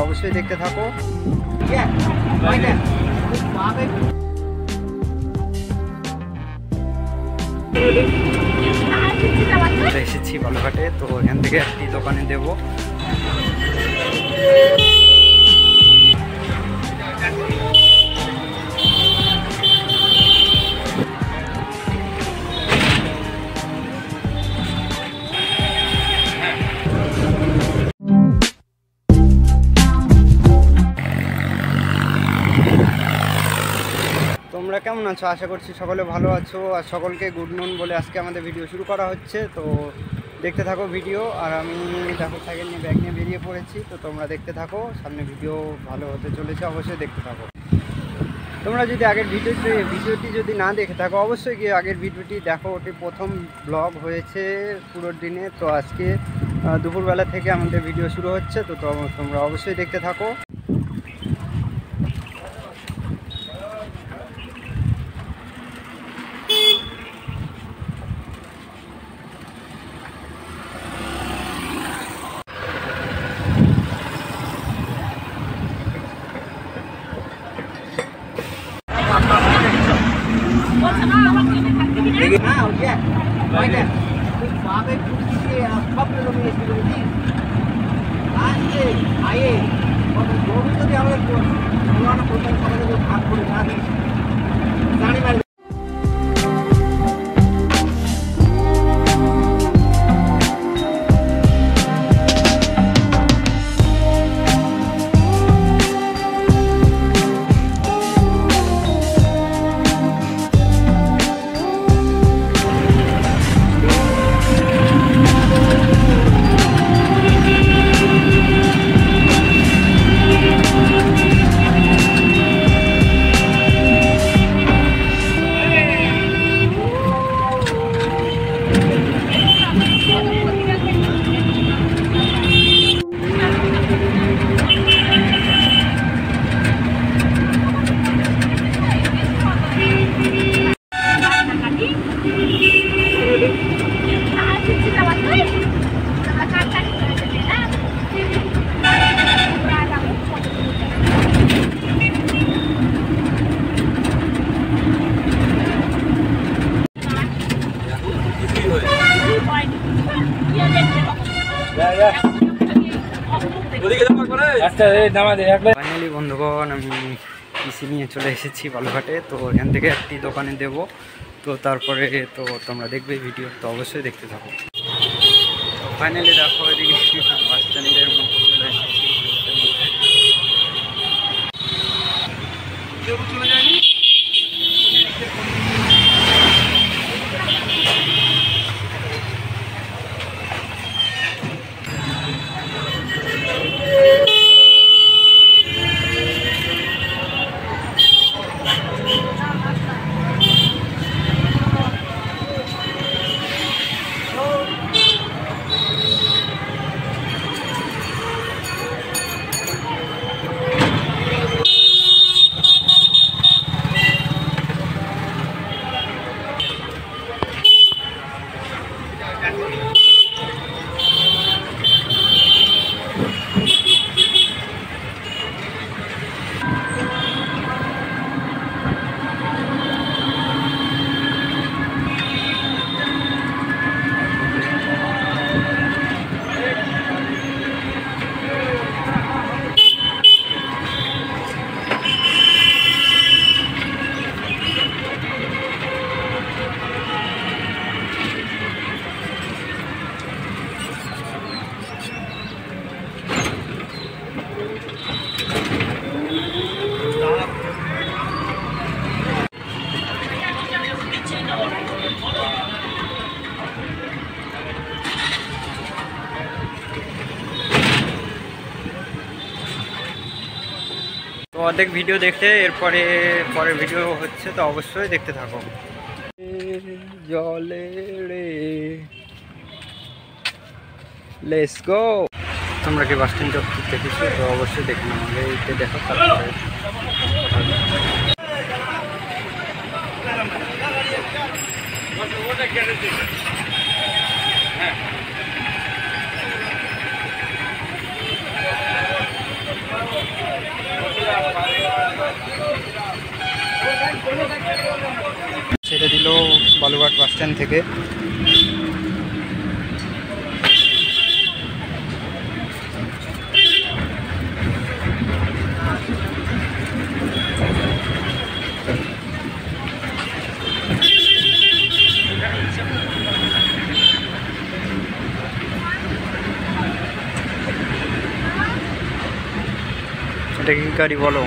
অবশ্যই দেখতে থাকো। এসেছি বালুঘাটে, তো এখান থেকে একটি দোকানে দেবো। তোমরা কেমন আছো? আশা করছি সকলে ভালো আছো। আর সকলকে গুড মর্নিং বলে আজকে আমাদের ভিডিও শুরু করা হচ্ছে। তো দেখতে থাকো ভিডিও। আর আমি দেখো সাইকেল নিয়ে ব্যাগ নিয়ে বেরিয়ে পড়েছি। তো তোমরা দেখতে থাকো, সামনে ভিডিও ভালো হতে চলেছে, অবশ্যই দেখতে থাকো। তোমরা যদি আগের ভিডিওটি যদি না দেখে থাকো অবশ্যই গিয়ে আগের ভিডিওটি দেখো। ওটি প্রথম ব্লগ হয়েছে পুরো দিনে। তো আজকে দুপুরবেলা থেকে আমাদের ভিডিও শুরু হচ্ছে। তো তোমরা অবশ্যই দেখতে থাকো। ফাইনালি বন্ধুগণ, আমি পিসি নিয়ে চলে এসেছি বালুঘাটে। তো এখান থেকে একটি দোকানে দেব। তো তারপরে তো তোমরা দেখবে ভিডিও, তো অবশ্যই দেখতে থাকো। ফাইনালি দেখো এদিকে বাস স্ট্যান্ডের মধ্যে চলে এসেছি। চলে যায়নি। তো অর্ধেক ভিডিও দেখতে এরপরে পরের ভিডিও হচ্ছে, তো অবশ্যই দেখতে থাকো। জলে রে লেটস গো। তোমরা কি বাস স্ট্যান্ড দেখেছো? তো অবশ্যই দেখে নাও, এইটা দেখো। তারপরে বালুঘাট বাস স্ট্যান্ড থেকে। এটা কি গাড়ি বলো?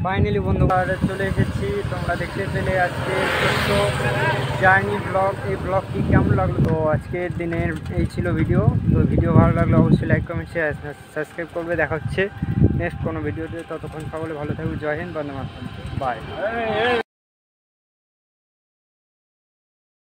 ফাইনালি বন্ধুরা চলে এসেছি। তোমরা দেখতে পেলে আজকে ছোট্ট জার্নি ব্লগ। এই ব্লগটি কেমন লাগলো? তো আজকের দিনের এই ছিল ভিডিও। তো ভিডিও ভালো লাগলে অবশ্যই লাইক কমেন্ট শেয়ার সাবস্ক্রাইব করবে। দেখা হচ্ছে নেক্সট কোনো ভিডিওতে। ততক্ষণ সকলে ভালো থাকবে। জয় হিন্দ, বন্দে মাতরম, বাই।